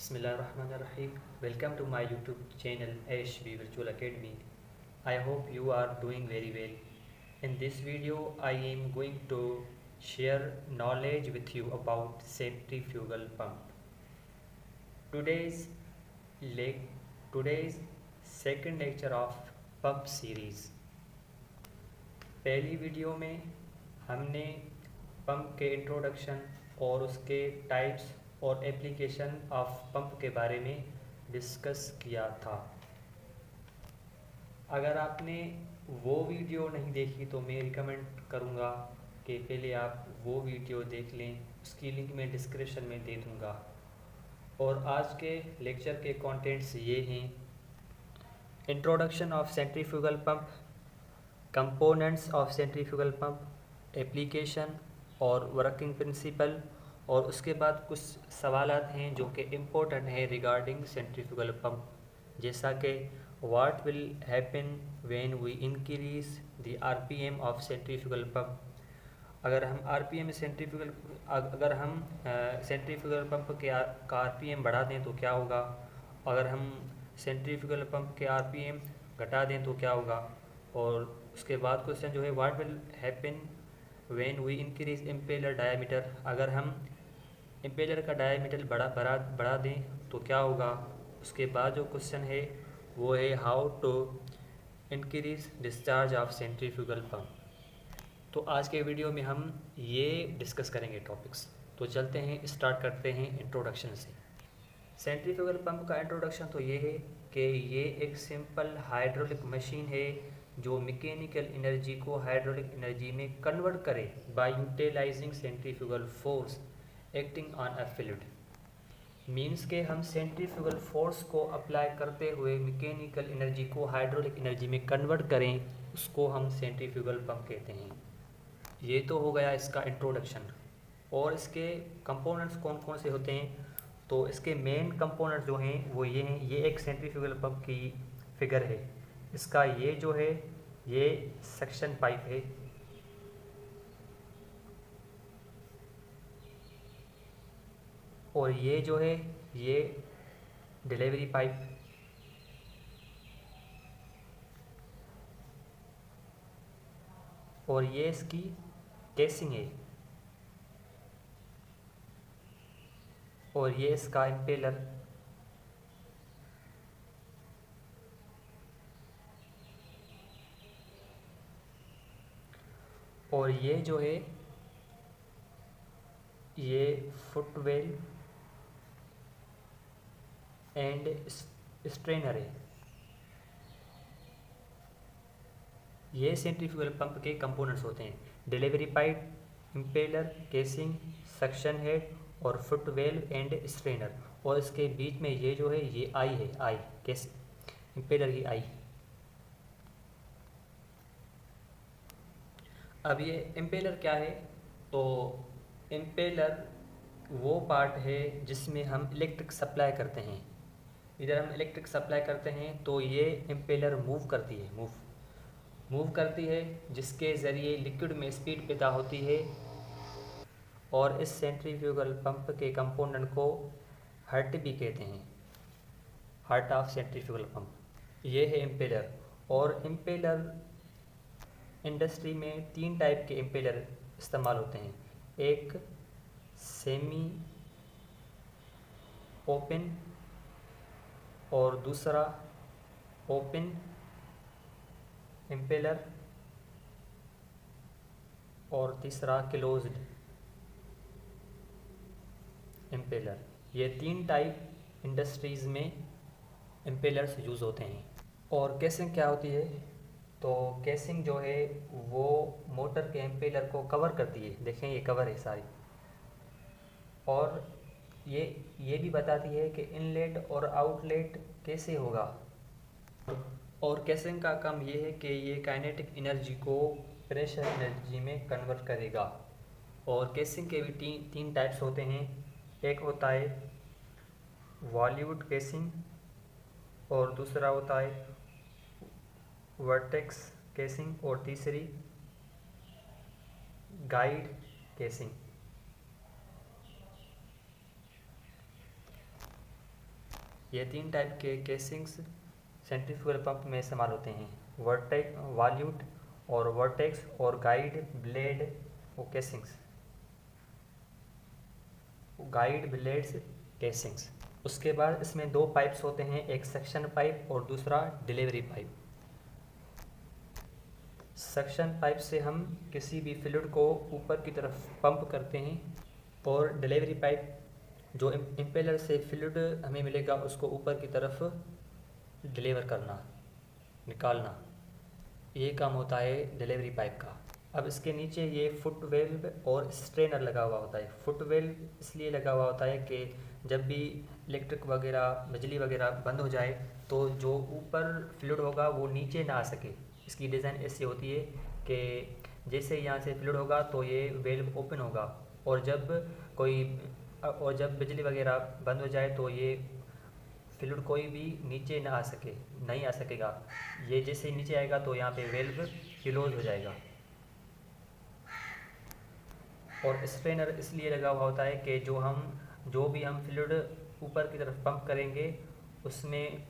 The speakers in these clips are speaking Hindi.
Bismillahirrahmanirrahim. Welcome to my YouTube channel ASB Virtual Academy. I hope you are doing very well. In this video, I am going to share knowledge with you about centrifugal pump. Today's le- today's second lecture of pump series. पहली वीडियो में हमने पंप के इंट्रोडक्शन और उसके टाइप्स और एप्लीकेशन ऑफ पंप के बारे में डिस्कस किया था। अगर आपने वो वीडियो नहीं देखी तो मैं रिकमेंड करूँगा कि पहले आप वो वीडियो देख लें, उसकी लिंक मैं डिस्क्रिप्शन में दे दूँगा। और आज के लेक्चर के कंटेंट्स ये हैं: introduction of centrifugal pump, components of centrifugal pump, application और वर्किंग प्रिंसिपल, और उसके बाद कुछ सवालात हैं जो कि इम्पोर्टेंट है रिगार्डिंग सेंट्रीफ्यूगल पंप, जैसा कि what will happen when we increase the RPM of centrifugal pump. अगर हम सेंट्रीफ्यूगल पंप के का आरपीएम बढ़ा दें तो क्या होगा, अगर हम सेंट्रीफ्यूगल पंप के आरपीएम घटा दें तो क्या होगा। और उसके बाद क्वेश्चन जो है what will happen when we increase impeller diameter, अगर हम इम्पेलर का डायामीटर बढ़ा दें तो क्या होगा। उसके बाद जो क्वेश्चन है वो है how to increase discharge of centrifugal pump. तो आज के वीडियो में हम ये डिस्कस करेंगे टॉपिक्स। तो चलते हैं, स्टार्ट करते हैं इंट्रोडक्शन से। सेंट्रीफ्यूगल पंप का इंट्रोडक्शन तो ये है कि ये एक सिंपल हाइड्रोलिक मशीन है जो मैकेनिकल एनर्जी को हाइड्रोलिक एनर्जी में कन्वर्ट करे by utilising centrifugal force acting on a fluid. Means के हम सेंट्रीफ्यूगल फोर्स को अप्लाई करते हुए मैकेनिकल एनर्जी को हाइड्रोलिक एनर्जी में कन्वर्ट करें, उसको हम सेंट्रीफ्यूगल पंप कहते हैं। ये तो हो गया इसका इंट्रोडक्शन। और इसके कंपोनेंट्स कौन कौन से होते हैं, तो इसके मेन कंपोनेंट्स जो हैं वो ये हैं। ये एक सेंट्रीफ्यूगल पंप की फिगर है। इसका ये जो है ये सक्शन पाइप है, और ये जो है ये डिलीवरी पाइप, और ये इसकी केसिंग है, और ये इसका इम्पेलर, और ये जो है ये फुटवेल एंड स्ट्रेनर है। ये सेंट्रीफ्यूगल पंप के कंपोनेंट्स होते हैं: delivery pipe, impeller, casing, suction head और फुटवेल एंड स्ट्रेनर। और इसके बीच में ये जो है ये आई है, आई केस इम्पेलर की आई। अब ये इम्पेलर क्या है, तो इम्पेलर वो पार्ट है जिसमें हम इलेक्ट्रिक सप्लाई करते हैं। इधर हम इलेक्ट्रिक सप्लाई करते हैं तो ये इम्पेलर मूव करती है जिसके ज़रिए लिक्विड में स्पीड पैदा होती है। और इस सेंट्रीफ्यूगल पंप के कंपोनेंट को हर्ट भी कहते हैं, हार्ट ऑफ सेंट्रीफ्यूगल पंप। ये है इम्पेलर। और इम्पेलर इंडस्ट्री में 3 टाइप के इम्पेलर इस्तेमाल होते हैं। एक सेमी ओपन, और दूसरा ओपन इम्पेलर, और तीसरा क्लोज्ड इम्पेलर। ये 3 टाइप इंडस्ट्रीज़ में इम्पेलर्स यूज़ होते हैं। और केसिंग क्या होती है, तो केसिंग जो है वो मोटर के इम्पेलर को कवर करती है। देखें ये कवर है सारी। और ये भी बताती है कि इनलेट और आउटलेट कैसे होगा। और केसिंग का काम ये है कि ये काइनेटिक एनर्जी को प्रेशर एनर्जी में कन्वर्ट करेगा। और केसिंग के भी तीन टाइप्स होते हैं। एक होता है वॉल्यूट केसिंग, और दूसरा होता है वर्टेक्स केसिंग, और तीसरी गाइड केसिंग। ये 3 टाइप के केसिंग्स सेंट्रीफ्यूगल पंप में इस्तेमाल होते हैं, वॉल्यूट और वर्टेक्स और गाइड ब्लेड वो केसिंग्स, गाइड ब्लेड्स केसिंग्स। उसके बाद इसमें 2 पाइप्स होते हैं, एक सक्शन पाइप और दूसरा डिलीवरी पाइप। सक्शन पाइप से हम किसी भी फ्लूइड को ऊपर की तरफ पंप करते हैं और डिलीवरी पाइप जो इम्पेलर से फ्लूइड हमें मिलेगा उसको ऊपर की तरफ डिलीवर करना, निकालना, ये काम होता है डिलीवरी पाइप का। अब इसके नीचे ये फुट वेल्व और स्ट्रेनर लगा हुआ होता है। फुट वेल्व इसलिए लगा हुआ होता है कि जब भी इलेक्ट्रिक वगैरह बिजली वगैरह बंद हो जाए तो जो ऊपर फ्लूइड होगा वो नीचे ना आ सके। इसकी डिज़ाइन ऐसी होती है कि जैसे यहाँ से फ्लूइड होगा तो ये वेल्व ओपन होगा और जब बिजली वगैरह बंद हो जाए तो ये फ्लूइड कोई भी नीचे ना आ सके, नहीं आ सकेगा। ये जैसे ही नीचे आएगा तो यहाँ पे वेल्व क्लोज हो जाएगा। और स्ट्रेनर इसलिए लगा हुआ होता है कि जो भी हम फ्लूइड ऊपर की तरफ पंप करेंगे उसमें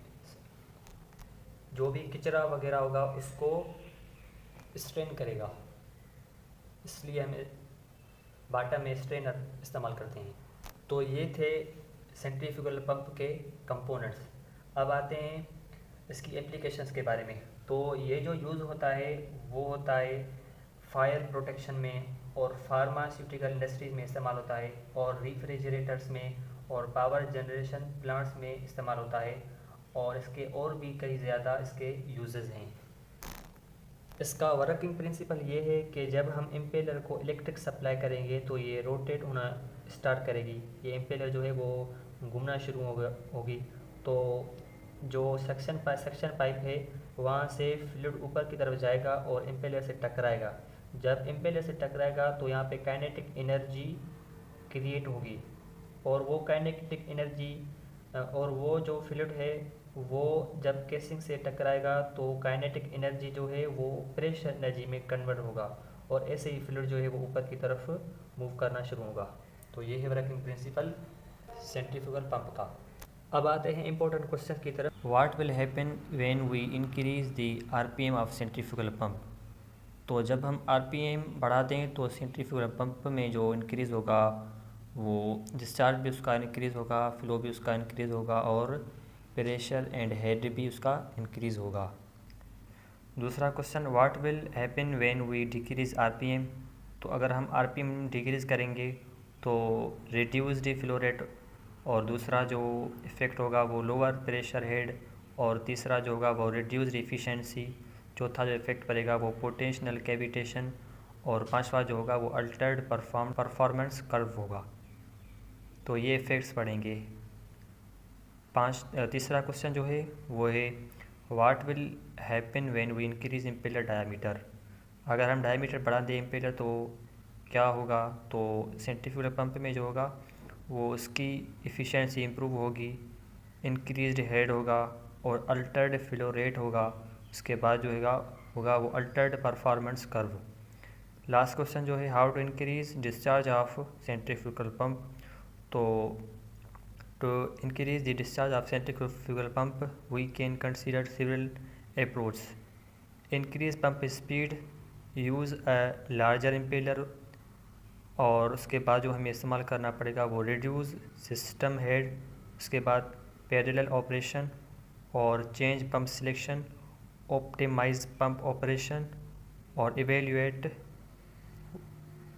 जो भी कचरा वगैरह होगा उसको स्ट्रेन करेगा, इसलिए हम बाटा में स्ट्रेनर इस्तेमाल करते हैं। तो ये थे सेंट्रीफ्यूगल पंप के कंपोनेंट्स। अब आते हैं इसकी एप्लीकेशंस के बारे में। तो ये जो यूज़ होता है वो होता है फायर प्रोटेक्शन में और फार्मास्यूटिकल इंडस्ट्रीज में इस्तेमाल होता है और रेफ्रिजरेटर्स में और पावर जनरेशन प्लांट्स में इस्तेमाल होता है और इसके और भी कई ज़्यादा इसके यूजेस हैं। इसका वर्किंग प्रिंसिपल ये है कि जब हम इम्पेलर को इलेक्ट्रिक सप्लाई करेंगे तो ये रोटेट होना स्टार्ट करेगी, ये इम्पेलर जो है वो घूमना शुरू होगी। तो जो सक्शन पाइप है वहाँ से फ्लूइड ऊपर की तरफ जाएगा और इम्पेलर से टकराएगा। जब इम्पेलर से टकराएगा तो यहाँ पे काइनेटिक एनर्जी क्रिएट होगी और वो काइनेटिक एनर्जी और वो जो फ्लूइड है वो जब केसिंग से टकराएगा तो काइनेटिक एनर्जी जो है वो प्रेशर एनर्जी में कन्वर्ट होगा और ऐसे ही फ्लूइड जो है वो ऊपर की तरफ मूव करना शुरू होगा। तो ये है वर्किंग प्रिंसिपल सेंट्रीफ्यूगल पंप का। अब आते हैं इम्पोर्टेंट क्वेश्चन की तरफ। What will happen when we increase the RPM of centrifugal pump. तो जब हम आरपीएम बढ़ा दें तो सेंट्रीफ्यूगल पंप में जो इंक्रीज़ होगा वो डिस्चार्ज भी उसका इंक्रीज़ होगा, फ्लो भी उसका इंक्रीज़ होगा और प्रेशर एंड हेड भी उसका इंक्रीज़ होगा। दूसरा question, what will happen when we decrease RPM. तो अगर हम आरपीएम डिक्रीज़ करेंगे तो रिड्यूस्ड फ्लो रेट और दूसरा जो इफ़ेक्ट होगा वो लोअर प्रेशर हेड और तीसरा जो होगा वो रिड्यूस्ड एफिशिएंसी, चौथा जो इफ़ेक्ट पड़ेगा वो पोटेंशियल कैविटेशन और पांचवा जो होगा वो अल्टर्ड परफॉर्मेंस कर्व होगा। तो ये इफ़ेक्ट्स पड़ेंगे। तीसरा क्वेश्चन जो है वो है what will happen when we increase impeller diameter. अगर हम डायमीटर बढ़ा दें इम्पेलर तो क्या होगा, तो सेंट्रीफ्यूगल पंप में जो होगा वो उसकी एफिशिएंसी इम्प्रूव होगी, इंक्रीज्ड हेड होगा और अल्टर्ड फ्लो रेट होगा। उसके बाद जो होगा वो altered performance curve. Last question जो है how to increase discharge of centrifugal pump. To increase the discharge of centrifugal pump, we can consider several approaches. Increase pump speed, use a larger impeller और उसके बाद जो हमें इस्तेमाल करना पड़ेगा वो reduce system head, उसके बाद parallel operation और change pump selection, optimize pump operation और evaluate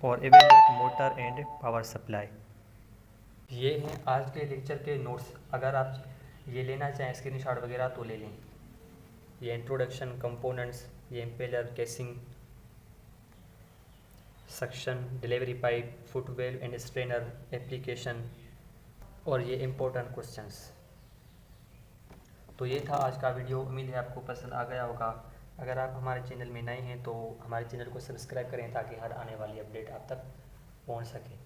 motor and power supply। ये हैं आज के लेक्चर के नोट्स। अगर आप ये लेना चाहें स्क्रीनशॉट वगैरह तो ले लें। ये इंट्रोडक्शन, कंपोनेंट्स, ये impeller, casing, suction, delivery pipe, foot valve and strainer, application और ये इम्पोर्टेंट क्वेश्चंस। तो ये था आज का वीडियो। उम्मीद है आपको पसंद आ गया होगा। अगर आप हमारे चैनल में नए हैं तो हमारे चैनल को सब्सक्राइब करें ताकि हर आने वाली अपडेट आप तक पहुंच सके।